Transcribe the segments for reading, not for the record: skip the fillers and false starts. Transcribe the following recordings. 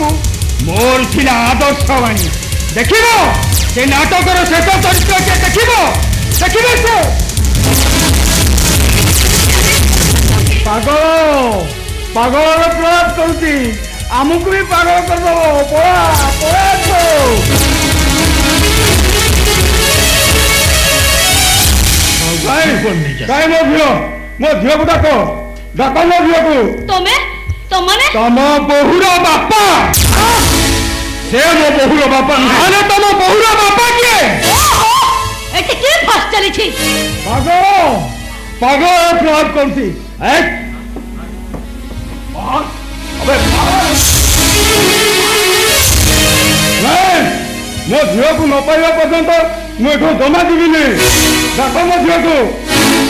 को मोर थिला आदर्शवाणी देखिबो से नाटकर शेष चरित्र के देखिबो देखिबो से पागल पागल प्रयास करुची आमको भी पागल कर दो पड़ा मो झील को डाक डाक मो झील को तम बहुर बापा से मो बहुर बापा ना तम बहुर बापा किए के फस चली छी पागल पागल प्रयास करुची मो झील को न पाइबा पर्यंत मुझे जमा जीवी डाक मो झील को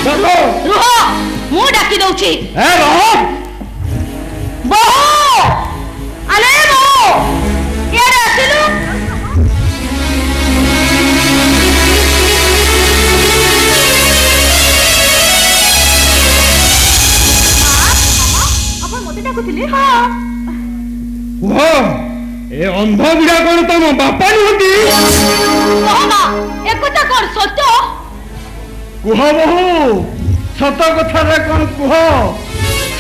डाक रुह मु डाकी दउची ए रह बहू अरे बहू केरे आसिलु अपन मोते डाकुथिले हां वो ए अंध बिड़ा कोन तम बापा नुहती कहना एकता कोन सत्य कुह बहु सत कथा रे कोन कुह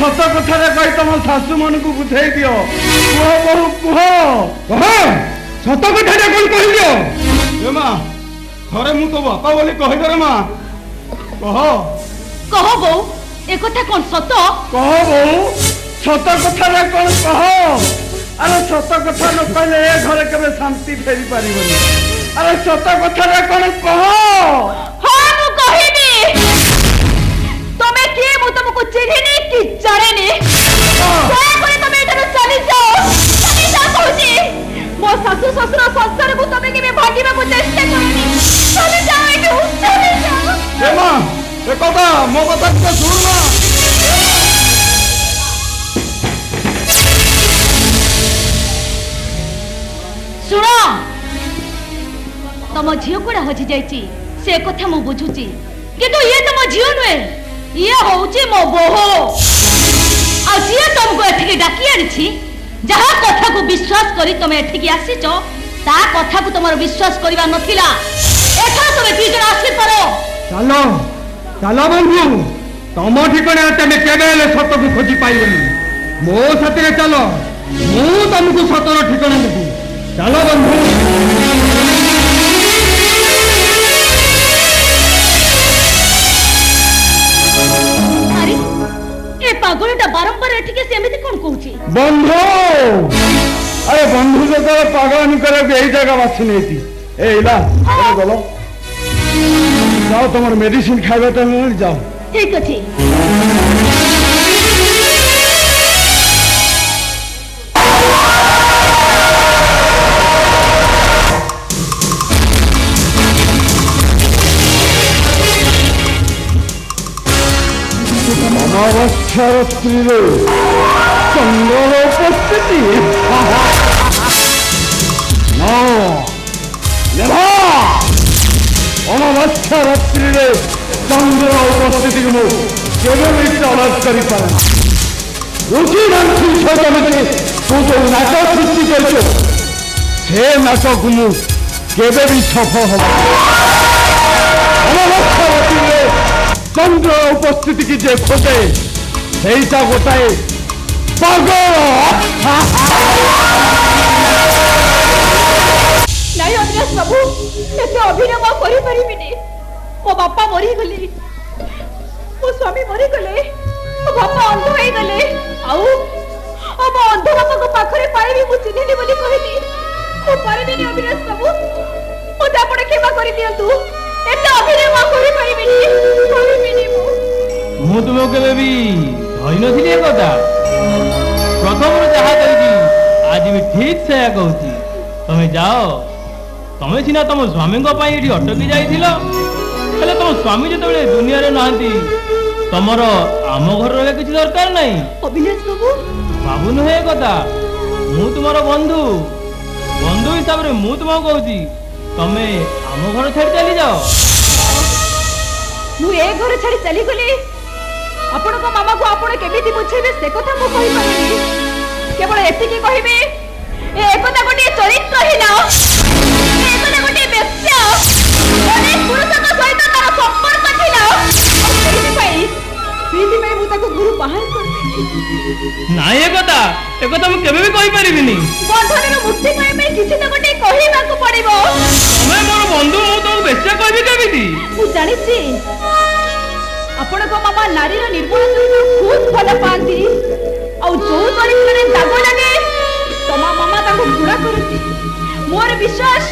सत कथा रे कहि तम सासु मन को बुझाई दियो कुह बहु कुह कह सत कथा रे कोन कहि दियो ए मां थरे मु तो बापा बोली कहि दरे मां कह बहू एकता कोन सत्य कह बहु सत कथा रे कोन कह अरे सत कथा न कहले ए घरे केबे शांति फेरी पारिबनी अरे सत कथा रे कोन कह हां मु कहिनी तमे के मु तुमको चिन्हिनी कि जानेनी दया करे तमे एठाने चली जाओ कहूची मो सासु ससुर संसार को तमे के भागीबा को चेष्टा करनी चली जाओ एठू चली जाओ ए मां ए कथा मो कथा के सुन ना सुनो तम झील कोड़ा हजि जाइची से कथा मु बुझुची किंतु ये तम झील नुए ये होउची मो बोहो आ जे तुमको एठिके डाकी आनिछि जहा कथा को विश्वास करी तमे एठिके आसीचो ता कथा को तमर विश्वास करिवा नथिला एठा तमे दी जण आसी परो चलो चलो बंधु तम ठिकाने तमे केबेले सत को खोजी पाइबनी मो साथे चलो मु तुमको सतर ठिकाना देबी चलो बंधु अरे ए पागलटा बारंबार एठिके सेमिति कोन कहूची बंधु अरे बंधु जो पागल करे यही जगह बाछी नहीं ए इला बोलो जाओ तुम मेडिसिन खाइबा टाइम जाओ ठीक अछि अमावस्या रात्रि चंद्र उपस्थिति अमावस्या रात्रि चंद्र उपस्थिति को अलग कर रुचि रांची सहित तू जो नाटक सृष्टि कर नाटक मुझे भी सफल हम अमावस्या रात्रि चंद्र उपस्थिति की जे खोजे सेटा गोटाए पागल नहीं अविनाश बाबू एते अभिनय मैं करि परिबिनी मो बापा मरी गले मो स्वामी मरी गले मो बापा अंध होई गले आउ अब अंध बापा को पाखरे पाइबी मु चिन्हिली बोली कहली मो परिबिनी अविनाश बाबू मो आपण क्षमा करि दियंतु एते अभिनय मैं करि परिबिनी मु तुमको केबे भी धई नथिली ए कथा प्रथम जहा कही आज भी ठीक से कहूची तमे जाओ तमे सिना तुम स्वामी ये अटकी जाइथिलो हेले तुम स्वामी जो दुनिया रे नहांती तमर आम घर रहे किसी दरकार नहीं अविनाश बाबू बाबू नुहे कथा मु तुमर बंधु बंधु हिसाब रे मु तुमको कहूची तमे आम घर छाड़ी चली जाओ मु ए घर छाड़ी चली गली आपण को मामा को आपण केमिति बुझेबे से कथा मु कहि पारिनी केवल एतिकी कहिबे একথা গোটিয়ে চরিত্রহীন, একথা গোটিয়ে বেশ্যা, অনেক পুরুষଙ୍କ সହିତ তার সম্পর্ক ছিল। সেইଥିପାଇଁ ମୁଁ ତାକୁ ଗୁରୁ ବାହାର କରିଦେଲି। ନାଇଁ ଏକଥା ମୁଁ କେବେ ବି କହିପାରିବିନି। ବନ୍ଧନରୁ ମୁକ୍ତି ପାଇବା ପାଇଁ କିଛି ତ ଗୋଟେ କହିବାକୁ ପଡିବ। ତମେ ମୋର ବନ୍ଧୁ, ମୁଁ ତମକୁ ବେଶ୍ୟା କହିବି କେମିତି? ମୁଁ ଜାଣିଛି ଆପଣଙ୍କ ମାମା ନାରୀର ନିର୍ମଳ ଚରିତ୍ର ଖୁବ୍ ଭଲ ପାଆନ୍ତି, ଆଉ ଯୋଉ ଚରିତ୍ରରେ ଦାଗ ଲାଗେ ତମ ମାମା ତାଙ୍କୁ ଘୃଣା କରନ୍ତି। ମୋର ବିଶ୍ୱାସ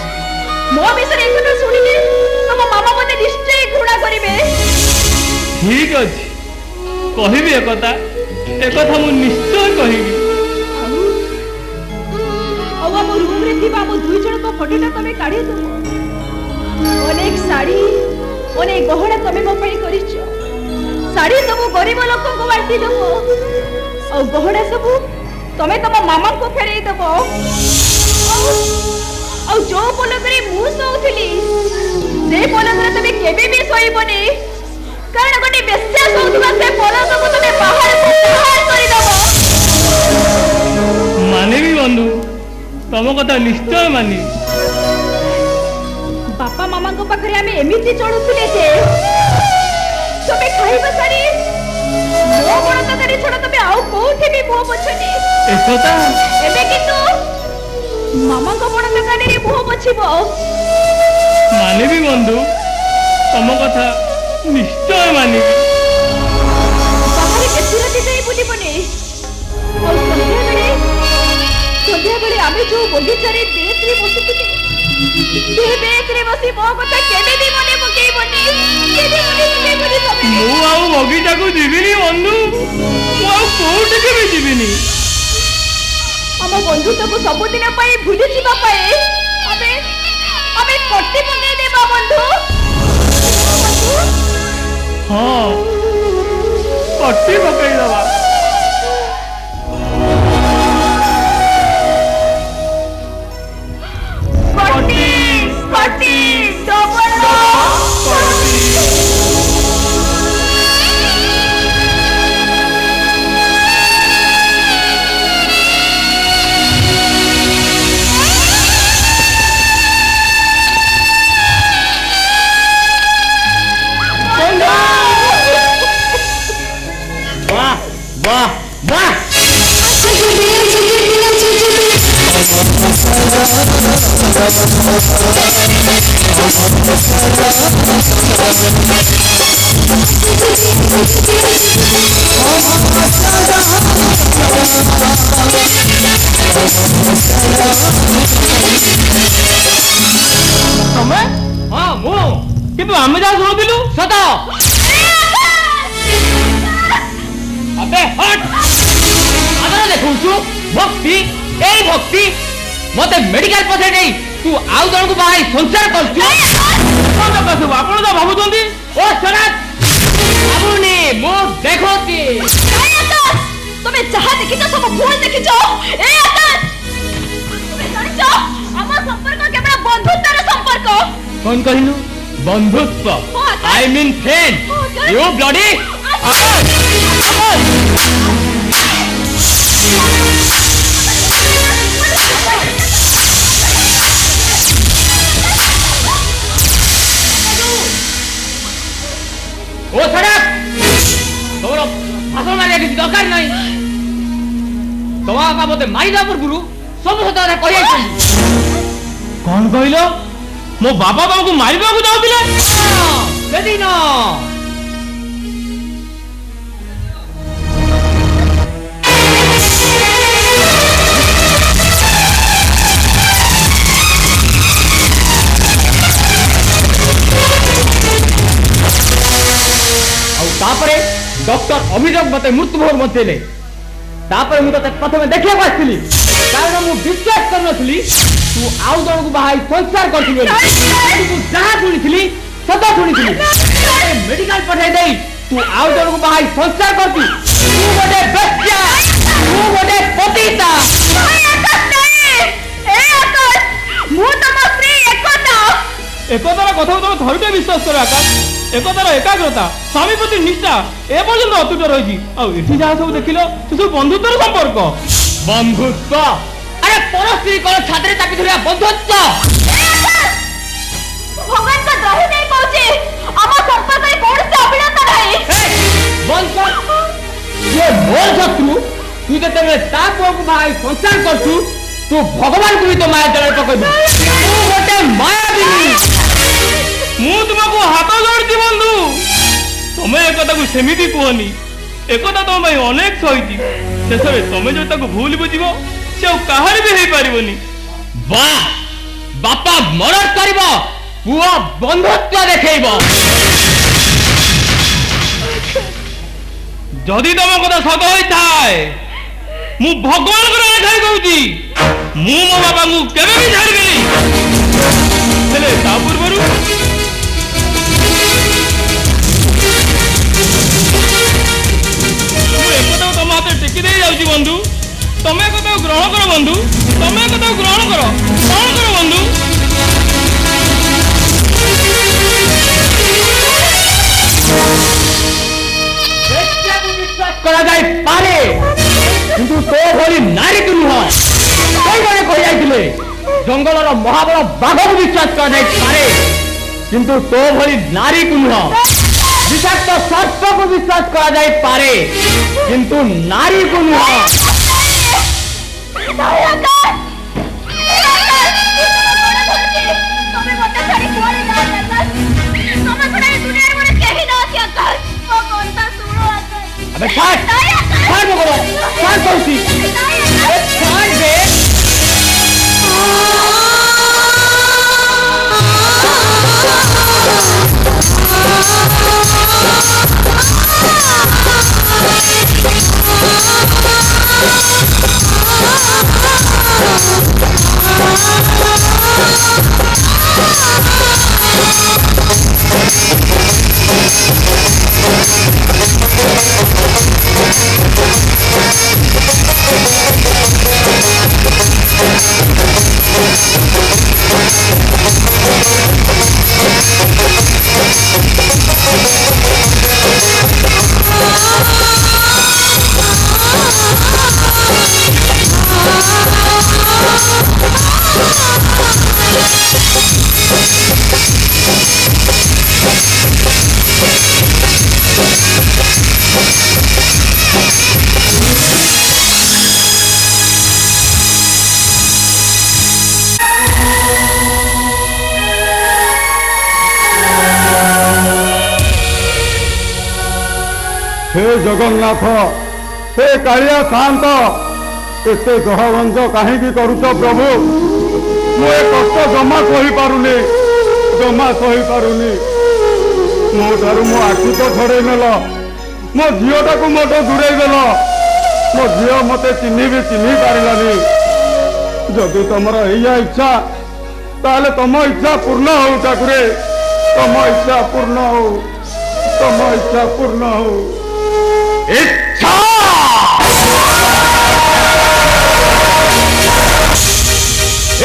ମୋ ବିଷୟରେ ଏକଥା ଶୁଣିଲେ ତମ ମାମା ମୋତେ ନିଶ୍ଚୟ ଘୃଣା କରିବେ। ଠିକ ଅଛି, କହିବି ଏକଥା ମୁଁ ନିଶ୍ଚୟ କହିବି। ଆଉ ଆମ ରୁମରେ ଥିବା ଆମ ଦୁଇ ଜଣଙ୍କ ଫଟୋଟା ତମେ କାଢିଦବ। ଅନେକ ଶାଢୀ, ଅନେକ ଗହଣା ତମେ ମୋ ପାଇଁ କରିଛ। ଶାଢୀ ସବୁ ଗରିବ ଲୋକଙ୍କୁ ବାଣ୍ଟି ଦବ, ଆଉ ଗହଣା ସବୁ ତମେ ତମ ମାମାଙ୍କୁ ଫେରେଇ ଦବ। ଆଉ ଯୋଉ ପଲକରେ ମୁଁ ଶୋଉଥିଲି ସେ ପଲକରେ ତମେ କେବେ ବି ଶୋଇବନି, କାରଣ ଗୋଟେ ବେଶ୍ୟା ଶୋଉଥିବା ସେ ପଲକକୁ ତମେ ବାହାରକୁ ବାହାର କରିଦବ। ମାନିବି ବନ୍ଧୁ, ତମ କଥା ନିଶ୍ଚୟ ମାନିବି। ବାପା ମାମାଙ୍କ ପାଖରେ ଆମେ ଏମିତି ଚଳୁଥିଲେ ଯେ ତମେ ଖାଇବା ସାରି ମୋ ବଣ ତରକାରୀ ଛଡା ତମେ ଆଉ କୋଉଠି ବି ମୁହଁ ପୋଛନି। ଏକଥା ଏବେ କିନ୍ତୁ ମାମାଙ୍କ ବଣ ତରକାରୀରେ ମୁହଁ ପୋଛିବ। ମାନିବି ବନ୍ଧୁ, ତମ କଥା ନିଶ୍ଚୟ ମାନିବି। ବାହାରେ ବେଶୀ ରାତି ଯାଇ ବୁଲିବନି। ଆଉ ସନ୍ଧ୍ୟାବେଳେ ଆମେ ଯୋଉ ବଗିଚାରେ ବେଞ୍ଚରେ ବସୁଥିଲେ ସେ ବେଞ୍ଚରେ ବସି ମୋ କଥା କେବେ ବି ମନେ ପକେଇବନି, କେବେ ମନେ ପକେଇବନି ତମେ। ମୁଁ ଆଉ ବଗିଚାକୁ ଯିବିନି ବନ୍ଧୁ, ମୁଁ ଆଉ କୋଉଠିକି ବି ଯିବିନି। ଆମ ବନ୍ଧୁତ୍ୱକୁ ସବୁଦିନ ପାଇଁ ଭୁଲିଯିବା ପାଇଁ ଆମେ କଟି ପକେଇଦେବା ବନ୍ଧୁ। ହଁ, କଟି ପକେଇଦବା। କଟି କଟି ଡବଲ वाह वाह, ତମେ? ହଁ ମୁଁ, କିନ୍ତୁ ଆମେ ଯାହା ଶୁଣୁଥିଲୁ ସତ। अबे हट, आदर देखौछु भक्ति, एई भक्ति मते मेडिकल पछे देई तू आउ जण को बाहाई संसार करछु। कोन कसु आपण तो भाबुचंदी ओ सरात आबुनी मो देखोती। তুমি যাহা দেখিছ সব ভুল দেখিছ। এ আকাশ, তুমি জানিছ আমার সম্পর্ক কেবল বন্ধুত্বের সম্পর্ক। কোন কহিলু? বন্ধুত্ব, I mean friend. You bloody Akash. ओ सड़क तोर भाषण मारिया किसी दरकार नहीं। तोमा का मते मारिला पूर्व सब सत कथा कहि आइछन। कोन कहिलो? मो बाबा बाबू मारिबा को जाउतिले सेदिन। तापरे डॉक्टर अभियोग मते मृत्युभोग बचेले। तापरे मु तते प्रथमे देखिया आछिली, कारण मु विश्वास कर नथली तू आउ जण को बाहाई संस्कार करथिबे। तू जहा सुनिथिली सत सुनिथिली। मेडिकल पठाई देई तू आउ जण को बाहाई संस्कार करथि। तू गोटे बेश्या, तू गोटे पतिता। एकतार कथा तुम थरुटे विश्वास कर आकाश। एकतार एकाग्रता, स्वामी प्रति निष्ठा ए पर्यंत अतुट रही। एठी जहाँ सब देखिल से सब बंधुत्वर संपर्क। बंधुत्व? अरे परस्त्री को छात्र चापी धरिया बंधुत्व भगवान का द्रोही नहीं पहुंचे आम संपर्क में कौन से अभिनंदन नहीं बंद ये मोर शत्रु तू जते ता पुओ को भाई संसार करछु तू भगवान को भी तो माया जल पकड़ तू गोटे मायावी मु तुमको हाथ जोड़ती बंधु तुम्हें एक कथा को सेमिति कहनी एक कथा तुम भाई अनेक सही शेष में तुम जो ताको भूल बुझ से कहार भी हो पारबनी वाह बापा मरद कर पुआ बंधुत्व देखेब जदि तुम कथा सत होता है मु भगवान को लेखाई कहूची मु मो बापा को केबे भी छाड़बेनी हेले ता पूर्वरु एकता तुम हाथ टेकी दे जाउची बंधु तमे कथा ग्रहण करो बंधु तमे कथा ग्रहण करो कौन करो बंधु करा जाए पारे किंतु तो भली नारी को नुह कई जने कह जाइथिले जंगलर महाबल बाघ को विश्वास करा जाए पारे किंतु तो भली नारी को नुह विषाक्त सर्प को विश्वास करा जाए पारे किंतु नारी को नुह अबे छाड़ बोलो छाड़ कौसी छाड़ दे हे जगन्नाथ हे कालिया शांत एते ग्रहभंग कहीं करुच प्रभु मु ए कष्ट जमा सही पारुनी जमा सही पारुनी मो ठारू मो आखि तो छड़े नेल मो झीटा को मोटो दूरे देल मो झी मते चिन्ह भी चिन्ह पारानी जदि तुम या इच्छा ताले तुम इच्छा पूर्ण हो ठाकुरे तुम इच्छा पूर्ण हो तुम इच्छा पूर्ण हो इच्छा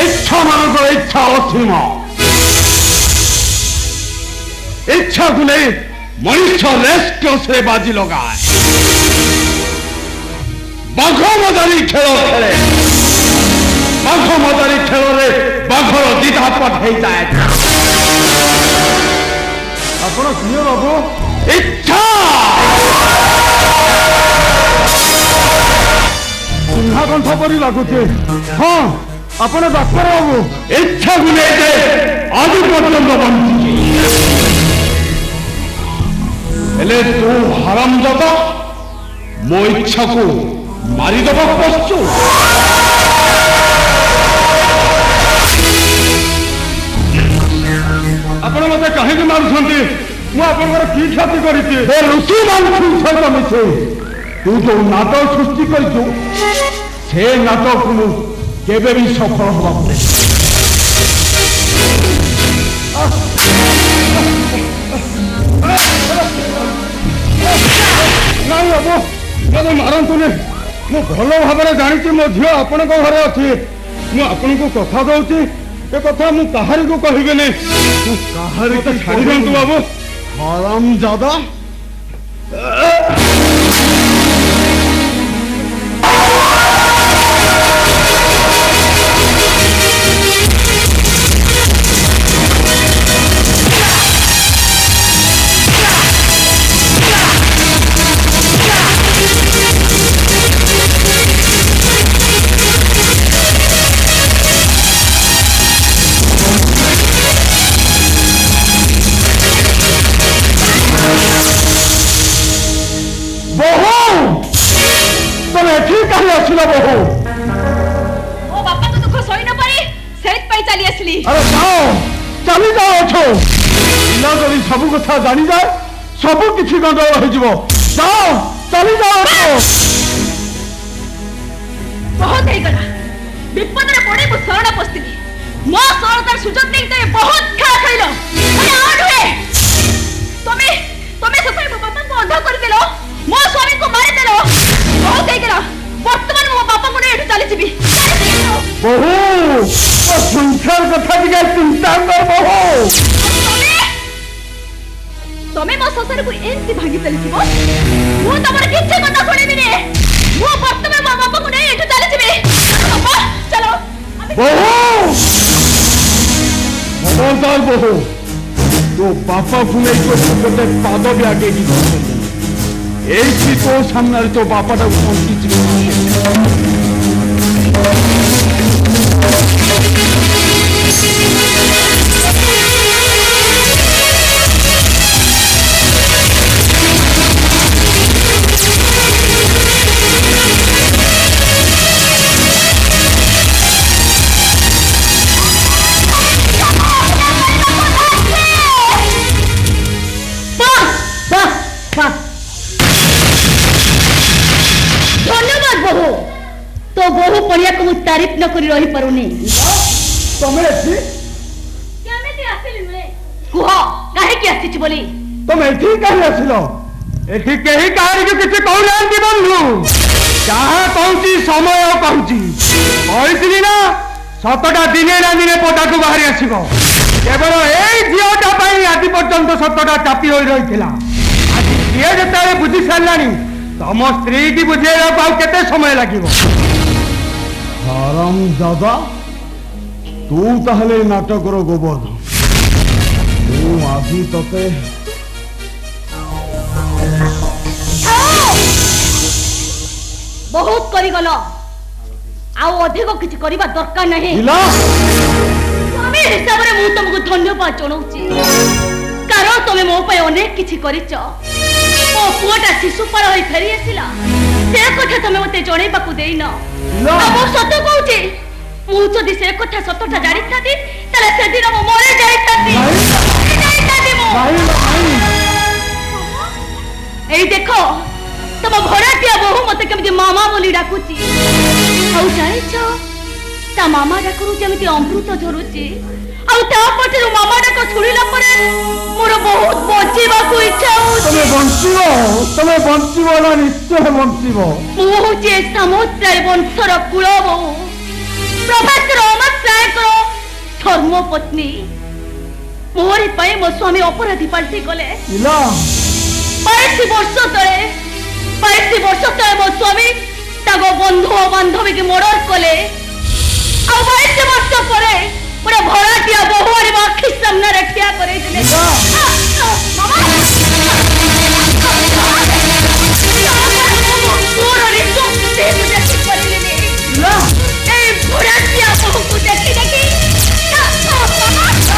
इच्छा मान इच्छा असीम इच्छा को नहीं मनुष्य रेस्ट से बाजी लगाए बाघ मदारी खेल खेले बाघ मदारी खेल बाघर दिधा पठे जाए आपण किए बाबू इच्छा चिन्हा कंठ परी लगुचे हाँ आपण डाक्तर बाबू इच्छा को लेके आज पर्यंत बंची हेले तू हरामजादा मो इच्छा को मारिदेव बसु आपण मत कहीं मारुंट मु आप कि क्षति करी ऋषि मान सहित मिसे तू जो नाटक सृष्टि कर नाटक को केबे भी सफल हवा नहीं बाबू मत मारतुनि मु भल भाव जानी मो झी आपण घर अच्छी मुझे को कथा दौची ए कथा मु कहारी को कहबे नहीं कहारी तो छाड़ी दिंतु बाबू हराम ज्यादा चली आसली अरे जाओ चली जाओ अठो पिला जदि सब कथा जानी जाए सब किछि गंडगोल हो जिवो जाओ चली जाओ अठो बहुत हो गला विपद रे पड़े मु शरण पस्तिली मो शरणतार सुजोग नहीं ते बहुत खा खइलो अरे आठ हुए तुम्हें ससुर मो बापा को अंधा कर देलो मो स्वामी को मार देलो बहुत हो गला वर्तमान मो बापा को एठु चली जीबी बहु ओ संसार कथा दिगे चिंता कर बहु तुम्हें मो ससुर को एंती भागी चली जीवो मु तमर किछे कथा सुनिबी रे मु वर्तमान मो बापा को एठु चली जीबी बाबा चलो बहु खबरदार बहु तो बापा को नहीं तो गोटे पाद भी आगे की एसी तो सामने तो बापा टा पहुंची तो बहु पड़िया को मु तारीफ न करी रही परुनी तमे एथि केमेति आसिली नुए कुह काहे की आसिछ बोली तमे एथि काहे आसिलो एथि केही काहे के किछ कहलांती बंधु जहाँ कहूची समय कहूची कहती ना सतटा दिने ना दिने पदा को बाहरी आसीबो केवल एई झियोटा पाई आज पर्यंत सतटा चापी होई रहिथिला आज ये जतरे बुझी सारलानी तम स्त्री की बुझेला पाउ केते समय लागिबो हराम दादा तू ताहले नाटकर गोवर्धन तू आदि तते बहुत करी गलो आउ अधिक किछ करिबा दरकार नहीं इला स्वामी हिसाब रे मु तुमको धन्यवाद जणाउची कारण तुमे मो पे अनेक किछ करिच ओ पुआटा शिशुपाल होई फेरी आसिला से कथा तुमे मते जणैबा को देइनो मो सत कहूची मु जदि से कथा सतटा जानि थाती तले से दिन मो मरे जाई थाती मो एई देखो तम भड़ाटिया बहु मते केमति मामा बोली डाकुची आउ जानिछ ता मामा डाकरू जेमति अमृत झरुची आउ ता पटरू मामा डाक सुनिला परे मोर बहुत बंचीबा को इच्छा होची तमे बंचीबो ना निश्चय बंचीबो मु जे समुद्र वंशर कुल बहु प्रभाकर अमस्राय करो धर्म पत्नी मोरे पई मो स्वामी अपराधी पाल्टी गले इला 22 वर्ष तले मो स्वामी तागो बंधु और बांधवी की मर्डर कले आ 22 वर्ष परे पूरा भड़ाटिया बहु आरी आखि सामने रखिया करे दिले मामा पूरा रिश्तो से मुझे ठीक कर लेने ला ए भड़ाटिया बहु को देखी देखी मामा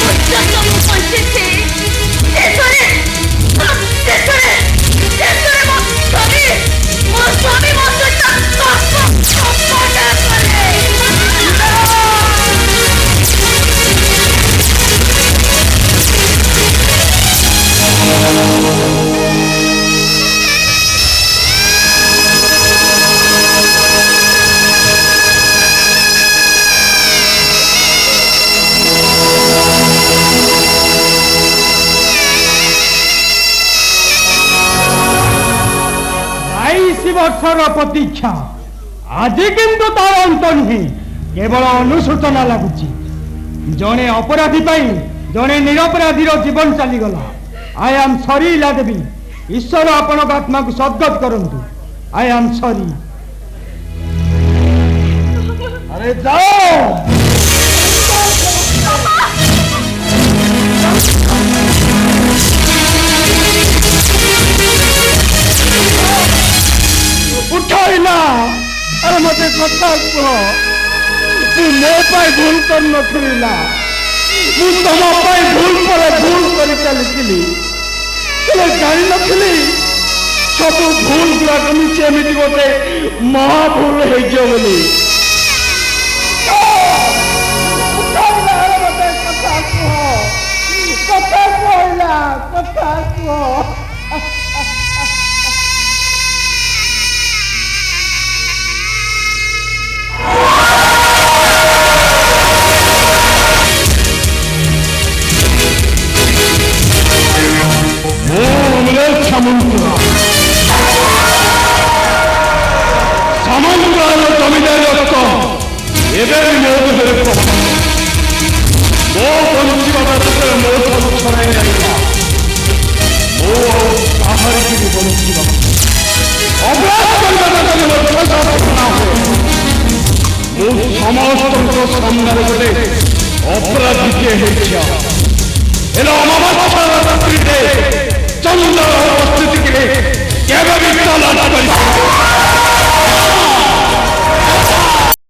मुझे तो पंचे थे स्वामी वर्षर प्रतीक्षा आज किंतु तार अंत नुहे केवल अनुसूचना लगुची जड़े अपराधी जड़े निरपराधीर जीवन चलीगला आई एम सॉरी इला देवी ईश्वर आपण आत्मा को सद्गत करंतु आई एम सॉरी अरे जाओ उठाइला अरे मते कथा कह तू मो पाई भूल कर नथिला मु तम पाई भूल कर चलती तले जानी नथिली सब भूल गुला मिसे एमती गोटे महा भूल हो बोली କଥା କୁହ। ସମୁଦ୍ରର ଜମିଦାର ଲୋକ ଏବେ ବି ମୋ ଦେହରେ ମୋ ବଞ୍ଚିବା ବାଟରେ ମୋ ସବୁ ଛଡ଼ାଇ ଯାଇଥିଲା। ମୋ ଆଉ କାହାରିକି ବି ବଞ୍ଚିବା ଅଭ୍ୟାସ କରିବା ଯଦି ମୋ ସାଧନା ହୁଏ। ମୁଁ ସମସ୍ତଙ୍କ ସାମ୍ନାରେ ଗୋଟେ ଅପରାଧୀଟିଏ ହେଇଛି। ହେଲେ ଅମାବାସ୍ୟା ରାତ୍ରିରେ